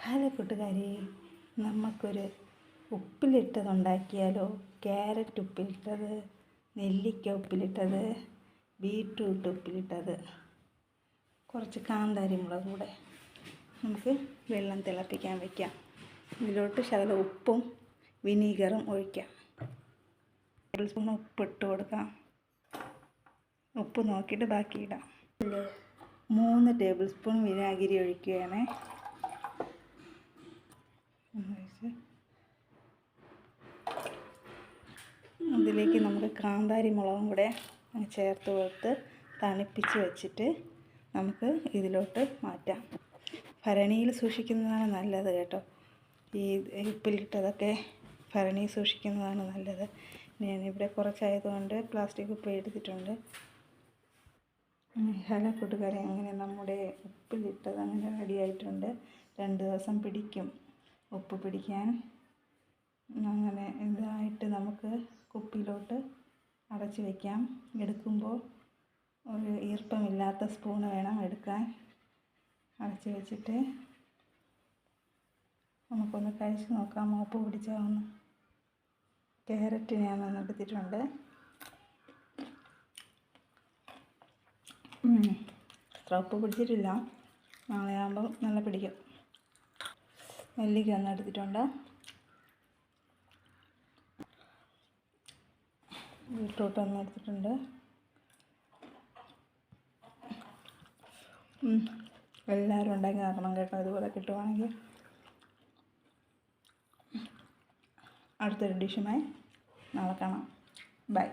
Hello കൂട്ടുകാരെ, നമുക്കൊരു ഉപ്പിലിട്ടതുണ്ടാക്കിയാലോ? Carrot ഉപ്പിലിട്ടത്, നെല്ലിക്ക ഉപ്പിലിട്ടത്, ബീട്രൂട്ട് ഉപ്പിലിട്ടത്, കുറച്ച് കാന്താരി മുളക് കൂടെ നമുക്ക് വെള്ളം തിളപ്പിക്കാൻ വയ്ക്കാം. ഇതിലോട്ട് ശകലം ഉപ്പും വിനീഗറും ഒഴിക്കാം. ടേബിൾ സ്പൂൺ ഉപ്പിട്ട് കൊടുക്കാം. ഉപ്പ് നോക്കിയിട്ട് ബാക്കി ഇടാം. 3 ടേബിൾ സ്പൂൺ വിനാഗിരി ഒഴിക്കുകയാണ്. അതിലേക്ക് നമുക്ക് കാന്താരി മുളകും കൂടെ ചേർത്ത് കൊടുത്ത് തണുപ്പിച്ച് വെച്ചിട്ട് നമുക്ക് ഇതിലോട്ട് മാറ്റാം. ഭരണിയിൽ സൂക്ഷിക്കുന്നതാണ് നല്ലത് കേട്ടോ. ഈ ഉപ്പിലിട്ടതൊക്കെ ഭരണിയിൽ സൂക്ഷിക്കുന്നതാണ് നല്ലത്. ഞാനിവിടെ കുറച്ചായതുകൊണ്ട് പ്ലാസ്റ്റിക് ഉപ്പ് എടുത്തിട്ടുണ്ട്. ഹലോ കൂട്ടുകാരെ, അങ്ങനെ നമ്മുടെ ഉപ്പിലിട്ടത് അങ്ങനെ റെഡി ആയിട്ടുണ്ട്. 2 ദിവസം പിടിക്കും ഉപ്പ് പിടിക്കാൻ. അങ്ങനെ ഇതായിട്ട് നമുക്ക് കുപ്പിയിലോട്ട് അടച്ച് വയ്ക്കാം. എടുക്കുമ്പോൾ ഒരു ഈർപ്പമില്ലാത്ത സ്പൂണ് വേണം എടുക്കാൻ. അടച്ച് വെച്ചിട്ട് നമുക്കൊന്ന് കഴിച്ച് നോക്കാം. ഉപ്പ് പിടിച്ചാവുന്നു. ക്യാരറ്റ് ഞാൻ എടുത്തിട്ടുണ്ട്. അത്ര ഉപ്പ് പിടിച്ചിട്ടില്ല. നാളെ ആകുമ്പോൾ നല്ല പിടിക്കും. നെല്ലിക്ക എടുത്തിട്ടുണ്ട്. ബീട്രൂട്ട് എടുത്തിട്ടുണ്ട്. എല്ലാവരും ഉണ്ടാക്കി നോക്കണം കേട്ടോ. ഇതുപോലെ കിട്ടുവാണെങ്കിൽ. അടുത്തൊരു ഡിഷുമായി നാളെ കാണാം. ബൈ.